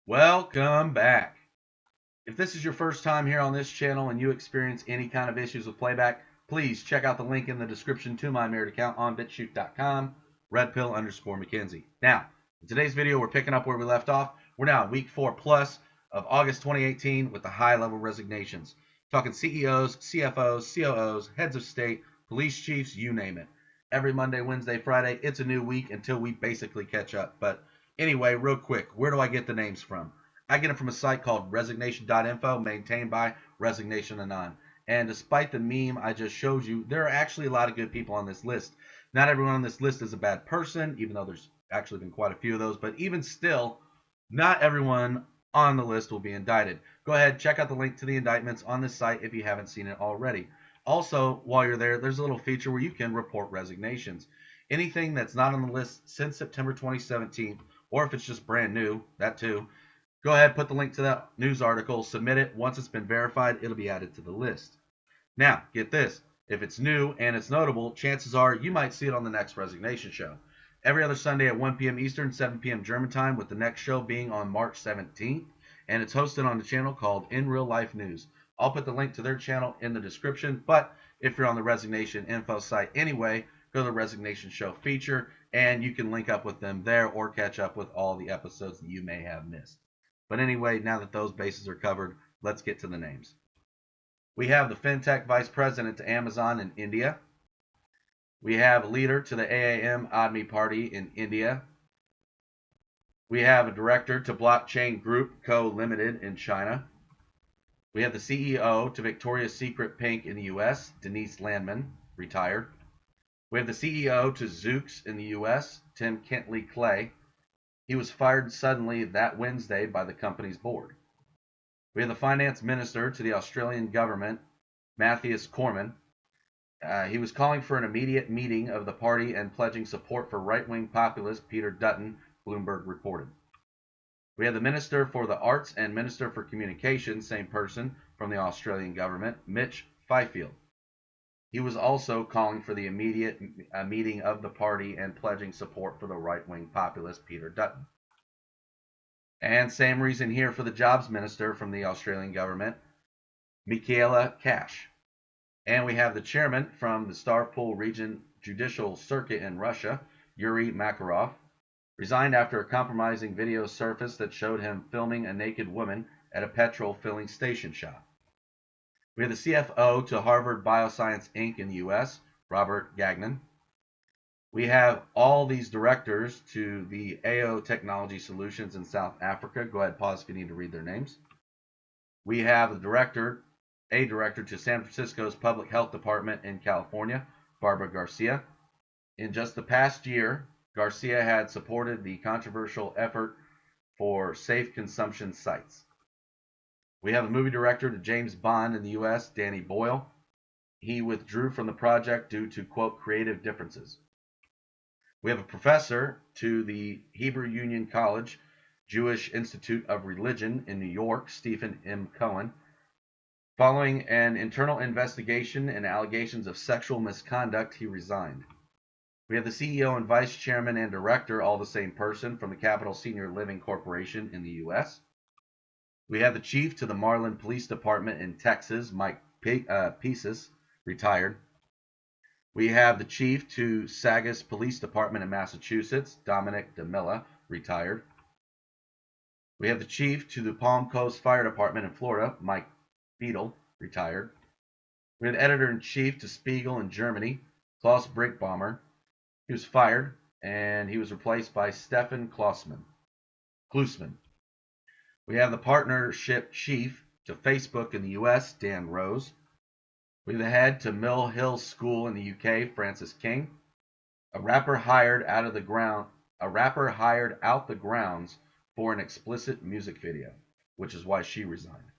Welcome back. If this is your first time here on this channel and you experience any kind of issues with playback, please check out the link in the description to my Merit account on BitChute.com, redpill_McKenzie. Now, in today's video, we're picking up where we left off. We're now at week 4 plus of August 2018 with the high-level resignations. Talking CEOs, CFOs, COOs, heads of state, police chiefs, you name it. Every Monday, Wednesday, Friday, it's a new week until we basically catch up. But anyway, real quick, where do I get the names from? I get it from a site called resignation.info, maintained by Resignation Anon. And despite the meme I just showed you, there are actually a lot of good people on this list. Not everyone on this list is a bad person, even though there's actually been quite a few of those. But even still, not everyone on the list will be indicted. Go ahead, check out the link to the indictments on this site if you haven't seen it already. Also, while you're there, there's a little feature where you can report resignations. Anything that's not on the list since September 2017, or if it's just brand new, that too, go ahead, put the link to that news article, submit it. Once it's been verified, it'll be added to the list. Now, get this. If it's new and it's notable, chances are you might see it on the next resignation show. Every other Sunday at 1 p.m. Eastern, 7 p.m. German time, with the next show being on March 17th. And it's hosted on the channel called In Real Life News. I'll put the link to their channel in the description, but if you're on the resignation info site anyway, go to the resignation show feature, and you can link up with them there or catch up with all the episodes that you may have missed. But anyway, now that those bases are covered, let's get to the names. We have the FinTech Vice President to Amazon in India. We have a leader to the AAM Admi Party in India. We have a director to Blockchain Group Co. Limited in China. We have the CEO to Victoria's Secret Pink in the US, Denise Landman, retired. We have the CEO to Zoox in the US, Tim Kentley Clay. He was fired suddenly that Wednesday by the company's board. We have the finance minister to the Australian government, Matthias Cormann. He was calling for an immediate meeting of the party and pledging support for right-wing populist Peter Dutton, Bloomberg reported. We have the Minister for the Arts and Minister for Communication, same person, from the Australian government, Mitch Fifield. He was also calling for the immediate meeting of the party and pledging support for the right-wing populist Peter Dutton. And same reason here for the Jobs Minister from the Australian government, Michaela Cash. And we have the chairman from the Stavropol Region Judicial Circuit in Russia, Yuri Makarov, resigned after a compromising video surfaced that showed him filming a naked woman at a petrol filling station shop. We have the CFO to Harvard Bioscience Inc. in the US, Robert Gagnon. We have all these directors to the AO Technology Solutions in South Africa. Go ahead, pause if you need to read their names. We have a director to San Francisco's Public Health Department in California, Barbara Garcia. In just the past year, Garcia had supported the controversial effort for safe consumption sites. We have a movie director to James Bond in the US, Danny Boyle. He withdrew from the project due to, quote, creative differences. We have a professor to the Hebrew Union College Jewish Institute of Religion in New York, Stephen M. Cohen. Following an internal investigation and allegations of sexual misconduct, he resigned. We have the CEO and vice chairman and director, all the same person, from the Capital Senior Living Corporation in the U.S. We have the chief to the Marlin Police Department in Texas, Mike Pieces, retired. We have the chief to Saugus Police Department in Massachusetts, Dominic DeMilla, retired. We have the chief to the Palm Coast Fire Department in Florida, Mike Beadle, retired. We have the editor-in-chief to Spiegel in Germany, Klaus Brinkbaumer. He was fired, and he was replaced by Stefan Klusman. We have the partnership chief to Facebook in the US, Dan Rose. We have the head to Mill Hill School in the UK, Francis King. A rapper hired out the grounds for an explicit music video, which is why she resigned.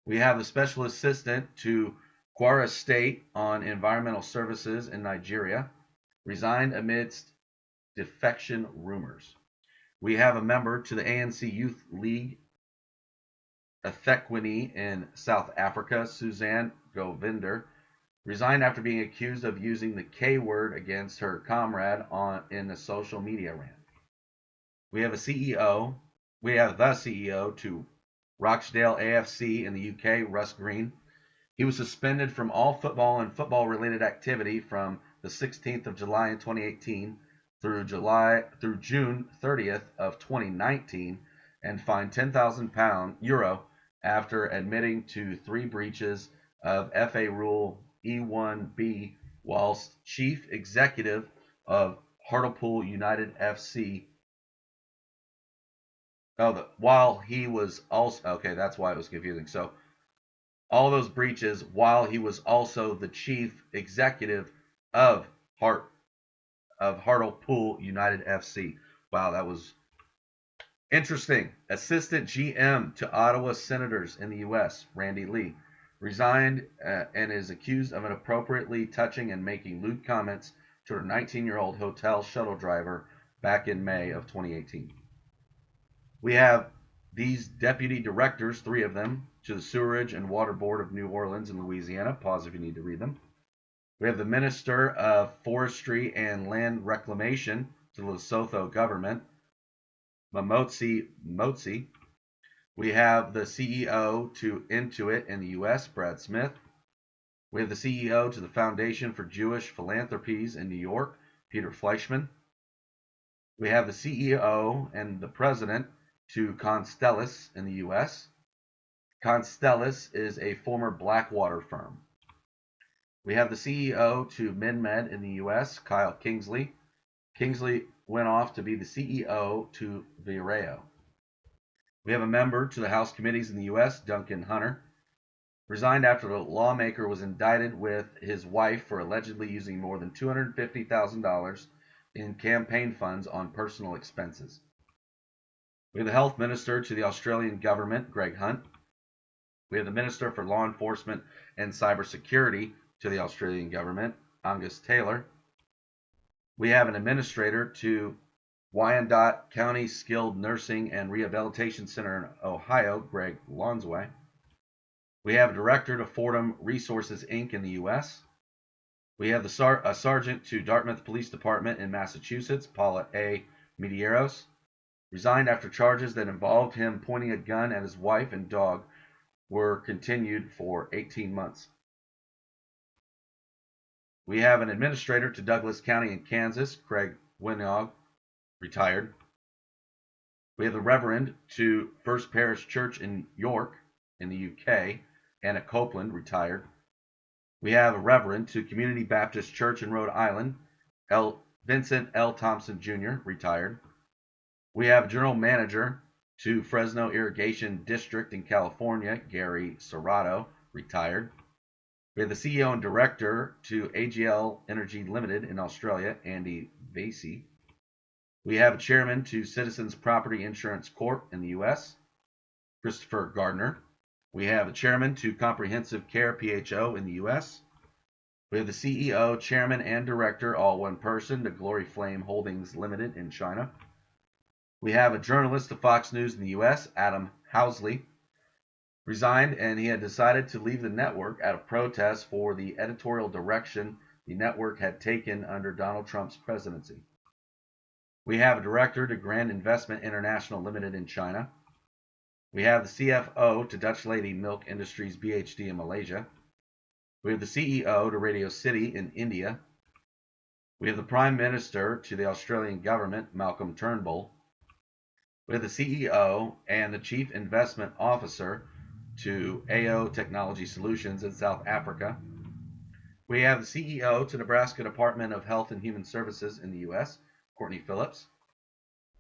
We have the special assistant to Kwara State on environmental services in Nigeria, resigned amidst defection rumors. We have a member to the ANC Youth League, eThekwini in South Africa, Suzanne Govinder, resigned after being accused of using the K word against her comrade in a social media rant. We have a CEO We have the CEO to Rochdale AFC in the UK, Russ Green. He was suspended from all football and football-related activity from the 16th of July in 2018 through June 30th of 2019, and fined €10,000 after admitting to 3 breaches of FA Rule E1B whilst chief executive of Hartlepool United FC. While he was also okay, that's why it was confusing. So all those breaches while he was also the chief executive of Hartlepool United FC. Wow, that was interesting. Assistant GM to Ottawa Senators in the U.S., Randy Lee, resigned and is accused of inappropriately touching and making lewd comments to a 19-year-old hotel shuttle driver back in May of 2018. We have these deputy directors, 3 of them, to the Sewerage and Water Board of New Orleans and Louisiana. Pause if you need to read them. We have the Minister of Forestry and Land Reclamation to the Lesotho government, Mamotsi Motsi. We have the CEO to Intuit in the U.S., Brad Smith. We have the CEO to the Foundation for Jewish Philanthropies in New York, Peter Fleischman. We have the CEO and the President to Constellus in the U.S. Constellus is a former Blackwater firm. We have the CEO to MinMed in the U.S., Kyle Kingsley. Kingsley went off to be the CEO to Vireo. We have a member to the House committees in the U.S., Duncan Hunter. Resigned after the lawmaker was indicted with his wife for allegedly using more than $250,000 in campaign funds on personal expenses. We have the Health Minister to the Australian Government, Greg Hunt. We have the Minister for Law Enforcement and Cybersecurity to the Australian Government, Angus Taylor. We have an Administrator to Wyandotte County Skilled Nursing and Rehabilitation Center in Ohio, Greg Lonsway. We have a Director to Fordham Resources, Inc. in the U.S. We have a Sergeant to Dartmouth Police Department in Massachusetts, Paula A. Medeiros. Resigned after charges that involved him pointing a gun at his wife and dog were continued for 18 months. We have an Administrator to Douglas County in Kansas, Craig Winnog, retired. We have the Reverend to First Parish Church in York in the UK, Anna Copeland, retired. We have a Reverend to Community Baptist Church in Rhode Island, Vincent L. Thompson Jr., retired. We have General Manager to Fresno Irrigation District in California, Gary Serrato, retired. We have the CEO and Director to AGL Energy Limited in Australia, Andy Vasey. We have a Chairman to Citizens Property Insurance Corp in the U.S., Christopher Gardner. We have a Chairman to Comprehensive Care PHO in the U.S. We have the CEO, Chairman, and Director, all one person, to Glory Flame Holdings Limited in China. We have a journalist to Fox News in the U.S., Adam Housley. Resigned, and he had decided to leave the network out of protest for the editorial direction the network had taken under Donald Trump's presidency. We have a Director to Grand Investment International Limited in China. We have the CFO to Dutch Lady Milk Industries BHD in Malaysia. We have the CEO to Radio City in India. We have the Prime Minister to the Australian Government, Malcolm Turnbull. We have the CEO and the Chief Investment Officer to AO Technology Solutions in South Africa. We have the CEO to Nebraska Department of Health and Human Services in the U.S., Courtney Phillips.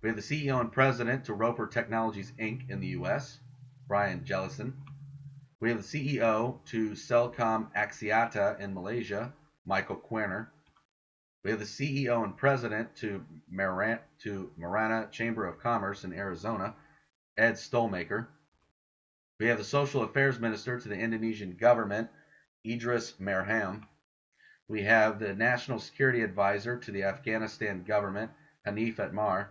We have the CEO and President to Roper Technologies, Inc. in the U.S., Brian Jellison. We have the CEO to Cellcom Axiata in Malaysia, Michael Querner. We have the CEO and President to Marana Chamber of Commerce in Arizona, Ed Stolmaker. We have the Social Affairs Minister to the Indonesian government, Idris Marham. We have the National Security Advisor to the Afghanistan government, Hanif Atmar.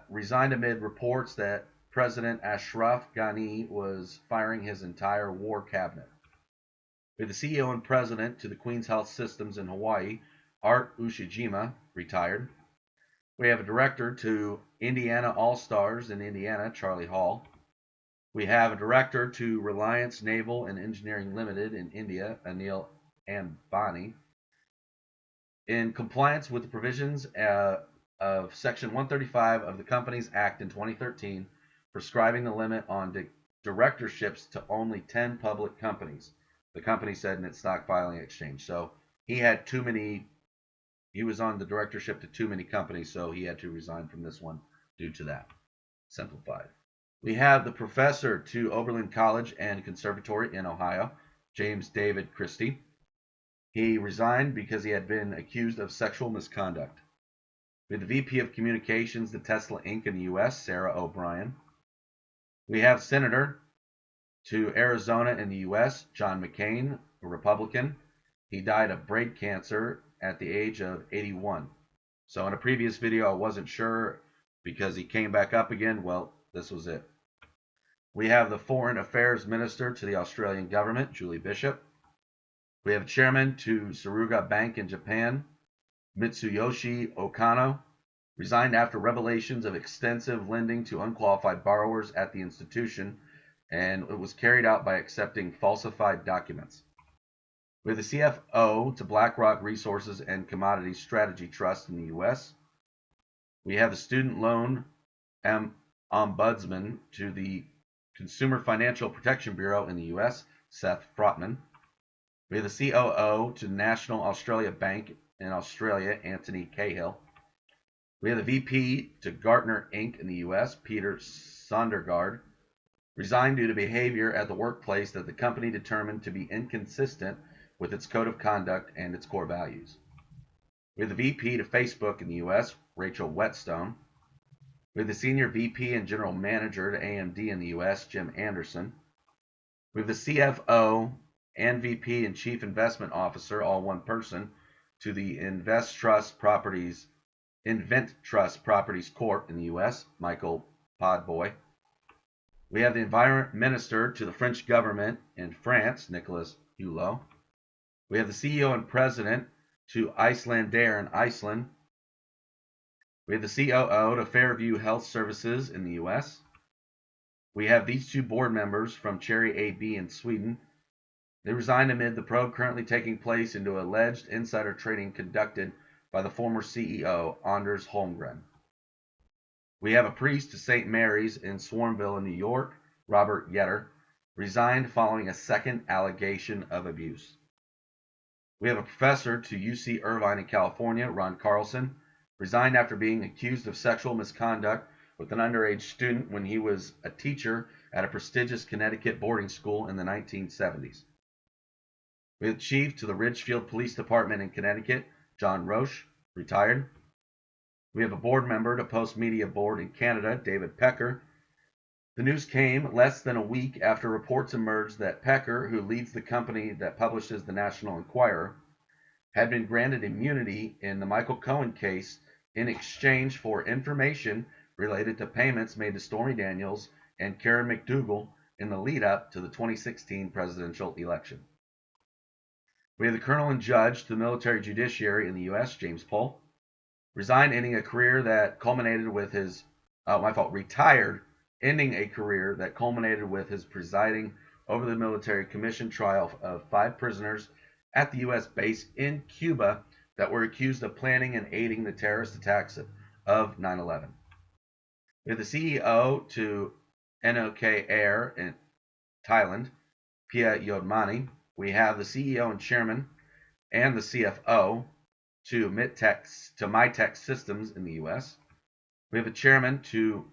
Resigned amid reports that President Ashraf Ghani was firing his entire war cabinet. We have the CEO and President to the Queen's Health Systems in Hawaii, Art Ushijima, retired. We have a director to Indiana All-Stars in Indiana, Charlie Hall. We have a director to Reliance Naval and Engineering Limited in India, Anil Ambani. In compliance with the provisions of Section 135 of the Companies Act in 2013, prescribing the limit on directorships to only 10 public companies, the company said in its stock filing exchange. So he had too many, he was on the directorship to too many companies, so he had to resign from this one due to that. Simplified. We have the professor to Oberlin College and Conservatory in Ohio, James David Christie. He resigned because he had been accused of sexual misconduct. We have the VP of Communications to Tesla Inc. in the U.S., Sarah O'Brien. We have Senator to Arizona in the U.S., John McCain, a Republican. He died of brain cancer at the age of 81. So in a previous video, I wasn't sure because he came back up again. Well, this was it. We have the Foreign Affairs Minister to the Australian government, Julie Bishop. We have Chairman to Suruga Bank in Japan, Mitsuyoshi Okano, resigned after revelations of extensive lending to unqualified borrowers at the institution, and it was carried out by accepting falsified documents. We have the CFO to BlackRock Resources and Commodities Strategy Trust in the U.S. We have the Student Loan Ombudsman to the Consumer Financial Protection Bureau in the U.S., Seth Frotman. We have the COO to National Australia Bank in Australia, Anthony Cahill. We have the VP to Gartner Inc. in the U.S., Peter Sondergaard, resigned due to behavior at the workplace that the company determined to be inconsistent with its code of conduct and its core values. We have the VP to Facebook in the U.S., Rachel Whetstone. We have the Senior VP and General Manager to AMD in the U.S., Jim Anderson. We have the CFO and VP and Chief Investment Officer, all one person, to the Invent Trust Properties Corp in the U.S., Michael Podboy. We have the Environment Minister to the French government in France, Nicolas Hulot. We have the CEO and President to Icelandair in Iceland. We have the COO to Fairview Health Services in the U.S. We have these two board members from Cherry AB in Sweden. They resigned amid the probe currently taking place into alleged insider trading conducted by the former CEO, Anders Holmgren. We have a priest to St. Mary's in Swarmville in New York, Robert Yetter, resigned following a second allegation of abuse. We have a professor to UC Irvine in California, Ron Carlson, resigned after being accused of sexual misconduct with an underage student when he was a teacher at a prestigious Connecticut boarding school in the 1970s. We have the chief to the Ridgefield Police Department in Connecticut, John Roche, retired. We have a board member to Post Media Board in Canada, David Pecker. The news came less than a week after reports emerged that Pecker, who leads the company that publishes the National Enquirer, had been granted immunity in the Michael Cohen case in exchange for information related to payments made to Stormy Daniels and Karen McDougal in the lead-up to the 2016 presidential election. We have the Colonel and Judge to the Military Judiciary in the U.S., James Pohl, resigned, ending a career that culminated with his, retired, ending a career that culminated with his presiding over the military commission trial of 5 prisoners at the U.S. base in Cuba that were accused of planning and aiding the terrorist attacks of 9/11. We have the CEO to NOK Air in Thailand, Pia Yodmani. We have the CEO and Chairman and the CFO to Mytex Systems in the U.S. We have the Chairman to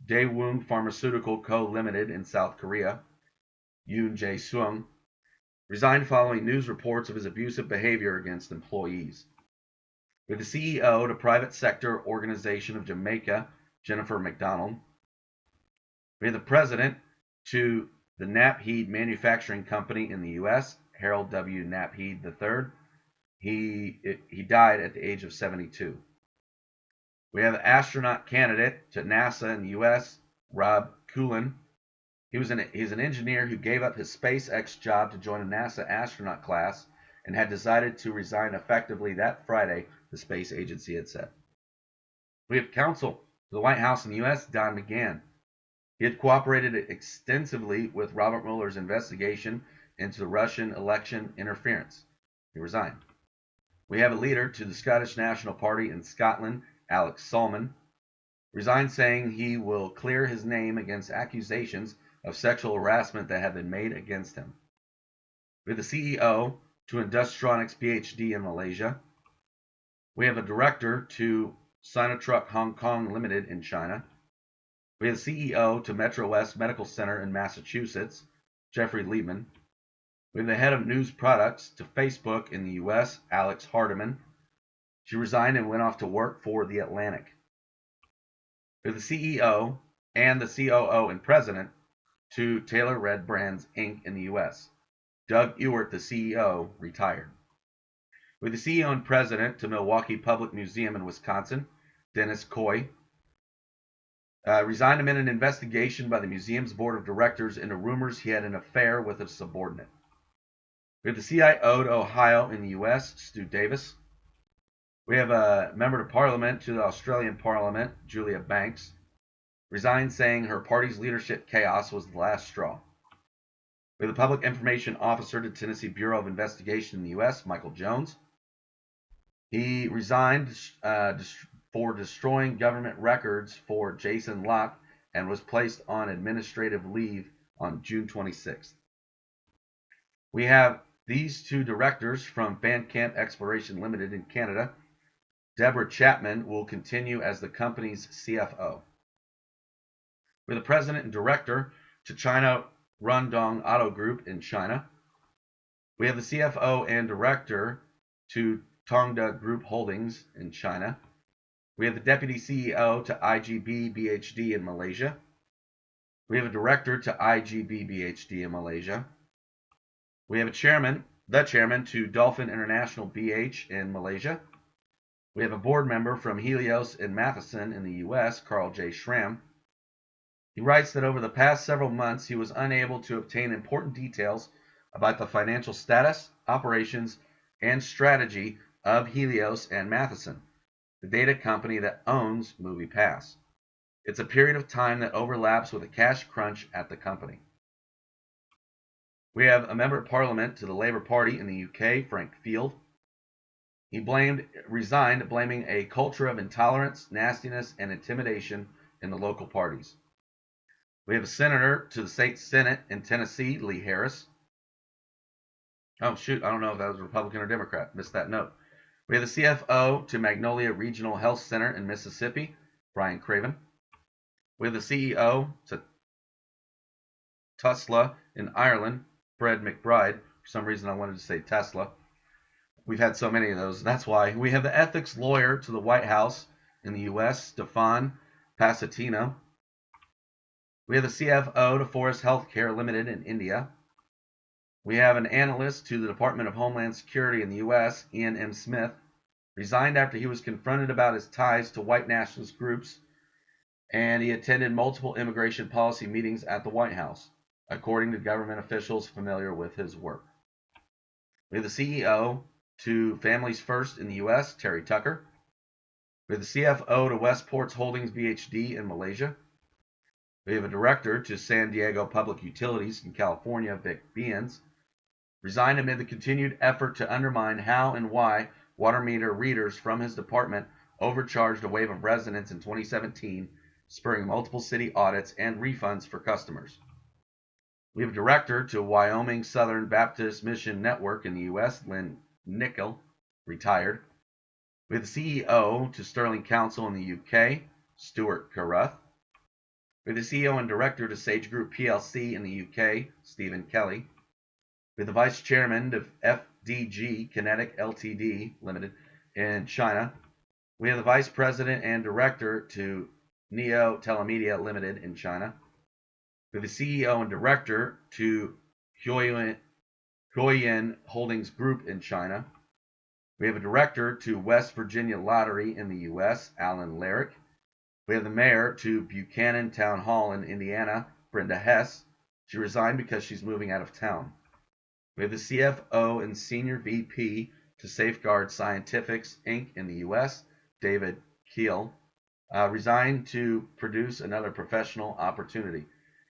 Daewoo Pharmaceutical Co. Limited in South Korea, Yoon Jae-sung, resigned following news reports of his abusive behavior against employees. We have the CEO to Private Sector Organization of Jamaica, Jennifer McDonald. We have the President to the Napheed Manufacturing Company in the U.S., Harold W. Napheed III. He died at the age of 72. We have an astronaut candidate to NASA in the U.S., Rob Coolin. He's an engineer who gave up his SpaceX job to join a NASA astronaut class and had decided to resign effectively that Friday, the space agency had said. We have counsel to the White House in the U.S., Don McGahn. He had cooperated extensively with Robert Mueller's investigation into the Russian election interference. He resigned. We have a leader to the Scottish National Party in Scotland, Alex Salmond, resigned, saying he will clear his name against accusations of sexual harassment that have been made against him. We have the CEO to Industronics PhD in Malaysia. We have a director to Sinotruck Hong Kong Limited in China. We have the CEO to Metro West Medical Center in Massachusetts, Jeffrey Liebman. We have the head of news products to Facebook in the US, Alex Hardiman. She resigned and went off to work for The Atlantic. We have the CEO and the COO and president to Taylor Red Brands Inc. in the US. Doug Ewert, the CEO, retired. We have the CEO and president to Milwaukee Public Museum in Wisconsin, Dennis Coy. Resigned amid an investigation by the museum's board of directors into rumors he had an affair with a subordinate. We have the CIO to Ohio in the US, Stu Davis. We have a member of parliament to the Australian Parliament, Julia Banks, resigned, saying her party's leadership chaos was the last straw. We have the public information officer to Tennessee Bureau of Investigation in the US, Michael Jones. He resigned for destroying government records for Jason Locke and was placed on administrative leave on June 26th. We have these two directors from Fan Camp Exploration Limited in Canada. Deborah Chapman will continue as the company's CFO. We're the president and director to China Rundong Auto Group in China. We have the CFO and director to Tongda Group Holdings in China. We have the deputy CEO to IGB BHD in Malaysia. We have a director to IGB BHD in Malaysia. We have the chairman to Dolphin International BH in Malaysia. We have a board member from Helios in Matheson in the US, Carl J. Schramm. He writes that over the past several months, he was unable to obtain important details about the financial status, operations, and strategy of Helios and Matheson, the data company that owns MoviePass. It's a period of time that overlaps with a cash crunch at the company. We have a member of parliament to the Labour Party in the UK, Frank Field. He resigned, blaming a culture of intolerance, nastiness, and intimidation in the local parties. We have a senator to the state Senate in Tennessee, Lee Harris. Oh, shoot, I don't know if that was Republican or Democrat. Missed that note. We have the CFO to Magnolia Regional Health Center in Mississippi, Brian Craven. We have the CEO to Tesla in Ireland, Fred McBride. For some reason, I wanted to say Tesla. We've had so many of those. That's why. We have the ethics lawyer to the White House in the U.S., Stefan Pasatino. We have the CFO to Forest Healthcare Limited in India. We have an analyst to the Department of Homeland Security in the U.S., Ian M. Smith, resigned after he was confronted about his ties to white nationalist groups, and he attended multiple immigration policy meetings at the White House, according to government officials familiar with his work. We have the CEO to Families First in the U.S., Terry Tucker. We have the CFO to Westports Holdings BHD in Malaysia. We have a director to San Diego Public Utilities in California, Vic Beans, resigned amid the continued effort to undermine how and why water meter readers from his department overcharged a wave of residents in 2017, spurring multiple city audits and refunds for customers. We have a director to Wyoming Southern Baptist Mission Network in the U.S., Lynn Nickel, retired. We have the CEO to Sterling Council in the UK, Stuart Carruth. We have the CEO and director to Sage Group PLC in the UK, Stephen Kelly. We have the vice chairman of FDG Kinetic Ltd. Limited in China. We have the vice president and director to Neo Telemedia Limited in China. We have the CEO and director to Huoyin Holdings Group in China. We have a director to West Virginia Lottery in the U.S., Alan Larrick. We have the mayor to Buchanan Town Hall in Indiana, Brenda Hess. She resigned because she's moving out of town. We have the CFO and senior VP to Safeguard Scientifics, Inc. in the U.S., David Keel. resigned to produce another professional opportunity.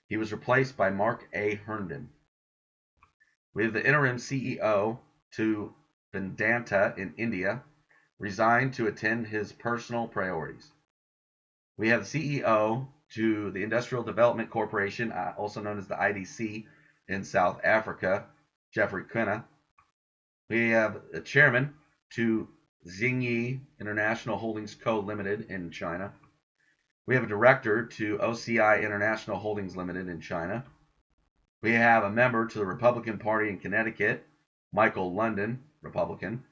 He was replaced by Mark A. Herndon. We have the interim CEO to Vedanta in India, resigned to attend his personal priorities. We have the CEO to the Industrial Development Corporation, also known as the IDC, in South Africa, Jeffrey Quina. We have a chairman to Xingyi International Holdings Co. Limited in China. We have a director to OCI International Holdings Limited in China. We have a member to the Republican Party in Connecticut, Michael London, Republican.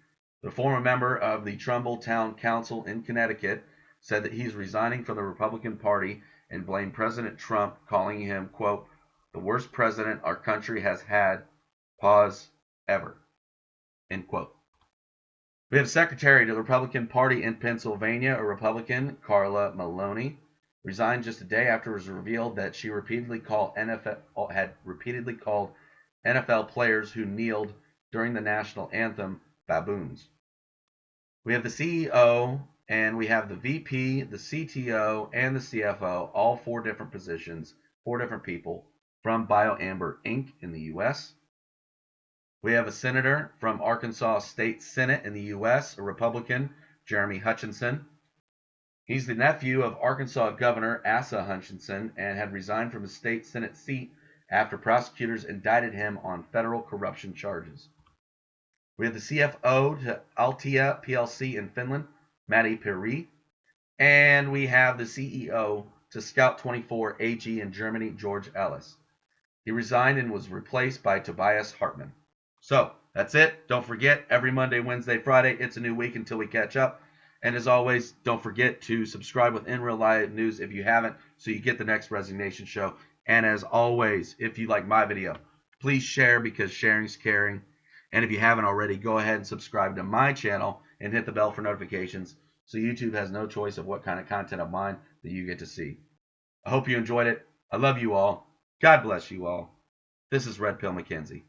The former member of the Trumbull Town Council in Connecticut said that he's resigning from the Republican Party and blamed President Trump, calling him, quote, the worst president our country has had, pause, ever, end quote. We have Secretary to the Republican Party in Pennsylvania, a Republican, Carla Maloney, resigned just a day after it was revealed that she had repeatedly called NFL players who kneeled during the national anthem baboons. We have the CEO and we have the VP, the CTO, and the CFO, all 4 different positions, 4 different people from BioAmber Inc. in the U.S. We have a senator from Arkansas State Senate in the U.S., a Republican, Jeremy Hutchinson. He's the nephew of Arkansas Governor Asa Hutchinson and had resigned from his state Senate seat after prosecutors indicted him on federal corruption charges. We have the CFO to Altia PLC in Finland, Matti Piri. And we have the CEO to Scout24 AG in Germany, George Ellis. He resigned and was replaced by Tobias Hartman. So that's it. Don't forget, every Monday, Wednesday, Friday, it's a new week until we catch up. And as always, don't forget to subscribe with In Real Life News if you haven't, so you get the next Resignation show. And as always, if you like my video, please share because sharing's caring. And if you haven't already, go ahead and subscribe to my channel and hit the bell for notifications so YouTube has no choice of what kind of content of mine that you get to see. I hope you enjoyed it. I love you all. God bless you all. This is Red Pill McKenzie.